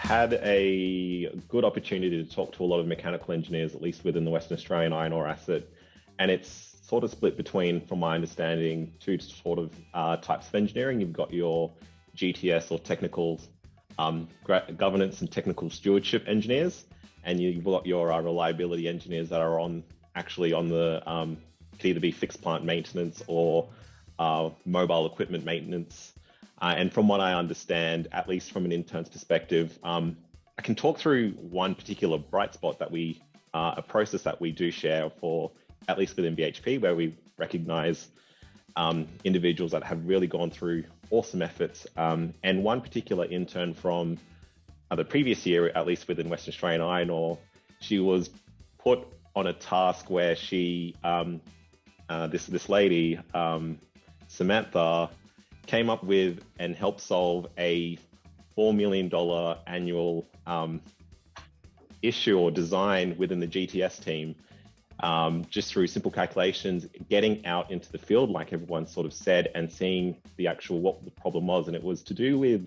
had a good opportunity to talk to a lot of mechanical engineers, at least within the Western Australian iron ore asset. And it's sort of split between, from my understanding, two sort of types of engineering. You've got your GTS or technical governance and technical stewardship engineers, and you've got your reliability engineers that are actually on the could either be fixed plant maintenance or mobile equipment maintenance. And from what I understand, at least from an intern's perspective, I can talk through one particular bright spot that a process that we do share for, at least within BHP, where we recognize individuals that have really gone through awesome efforts. And one particular intern from the previous year, at least within Western Australian Iron Ore, she was put on a task where she, this lady, Samantha, came up with and helped solve a $4 million annual issue or design within the GTS team, just through simple calculations, getting out into the field, like everyone sort of said, and seeing what the problem was. And it was to do with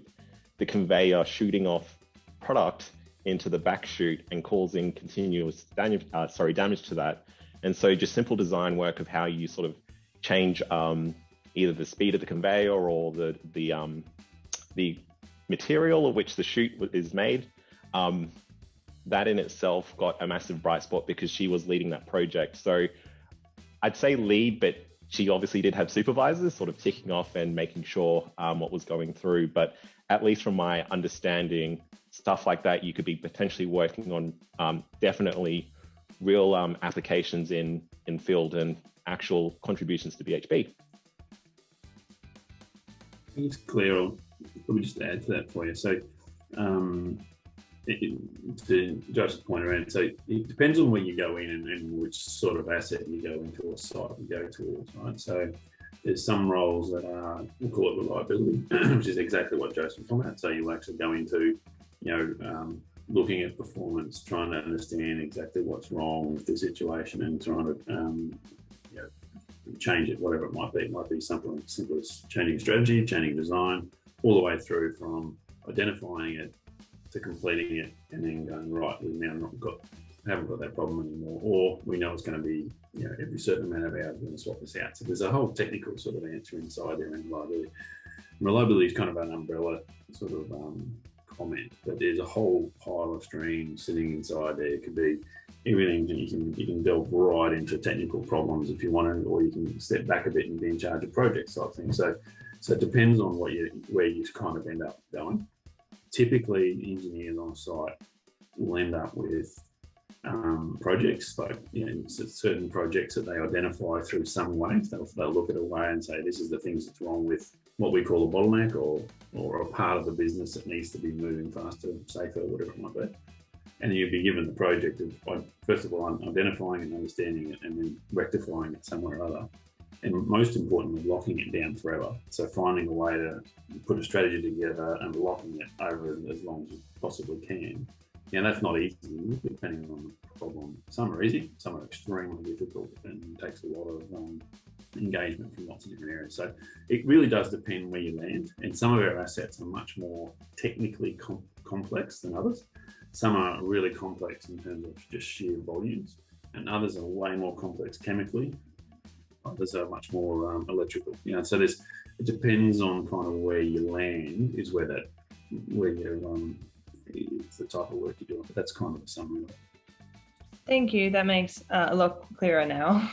the conveyor shooting off product into the back chute and causing continuous damage to that. And so just simple design work of how you sort of change either the speed of the conveyor or the material of which the chute is made. That in itself got a massive bright spot because she was leading that project. So I'd say lead, but she obviously did have supervisors sort of ticking off and making sure what was going through. But at least from my understanding, stuff like that, you could be potentially working on definitely real applications in field and actual contributions to BHP. I think it's clear. Let me just add to that for you. So, to Josh's point around, so it depends on where you go in and which sort of asset you go into or site you go towards, right? So, there's some roles that are, we'll call it reliability, which is exactly what Joseph was talking about. So, you actually go into, looking at performance, trying to understand exactly what's wrong with the situation and trying to, change it, whatever it might be. It might be something as simple as changing strategy, changing design, all the way through from identifying it to completing it and then going, right, we've now haven't got that problem anymore, or we know it's going to be, every certain amount of hours we're going to swap this out. So there's a whole technical sort of answer inside there in reliability. Reliability is kind of an umbrella sort of comment, but there's a whole pile of streams sitting inside there. It could be everything. You can delve right into technical problems if you want to, or you can step back a bit and be in charge of projects type thing. So it depends on where you kind of end up going. Typically, engineers on site will end up with projects, like certain projects that they identify through some way. They'll look at a way and say, this is the things that's wrong with what we call a bottleneck or a part of the business that needs to be moving faster, safer, whatever it might be. And you'll be given the project of, first of all, identifying and understanding it and then rectifying it somewhere or other. And most importantly, locking it down forever. So finding a way to put a strategy together and locking it over as long as you possibly can. That's not easy, depending on the problem. Some are easy, some are extremely difficult, and takes a lot of engagement from lots of different areas. So it really does depend where you land. And some of our assets are much more technically complex than others. Some are really complex in terms of just sheer volumes, and others are way more complex chemically. Others are much more electrical. So it depends on kind of where you land is it's the type of work you're doing. But that's kind of a summary of it. Thank you. That makes a lot clearer now.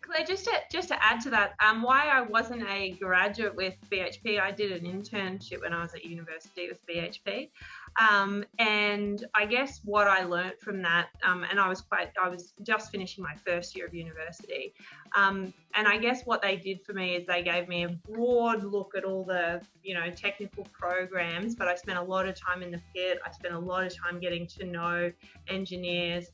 Claire, just to add to that, why I wasn't a graduate with BHP, I did an internship when I was at university with BHP. And I guess what I learned from that, and I was just finishing my first year of university. And I guess what they did for me is they gave me a broad look at all the, technical programs, but I spent a lot of time in the pit. I spent a lot of time getting to know engineers.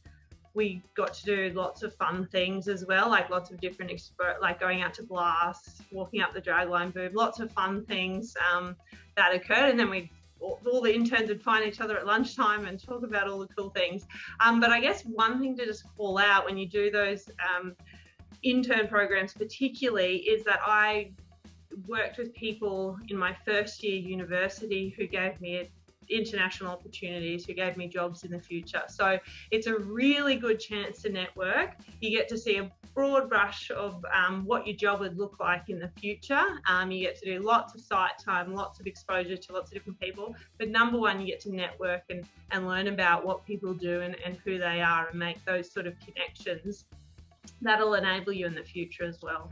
We got to do lots of fun things as well, like lots of different like going out to blast, walking up the dragline boob, lots of fun things that occurred. And then all the interns would find each other at lunchtime and talk about all the cool things. But I guess one thing to just call out when you do those intern programs particularly is that I worked with people in my first year university who gave me international opportunities, who gave me jobs in the future. So it's a really good chance to network. You get to see a broad brush of what your job would look like in the future. You get to do lots of site time, lots of exposure to lots of different people. But number one, you get to network and learn about what people do and who they are, and make those sort of connections that'll enable you in the future as well.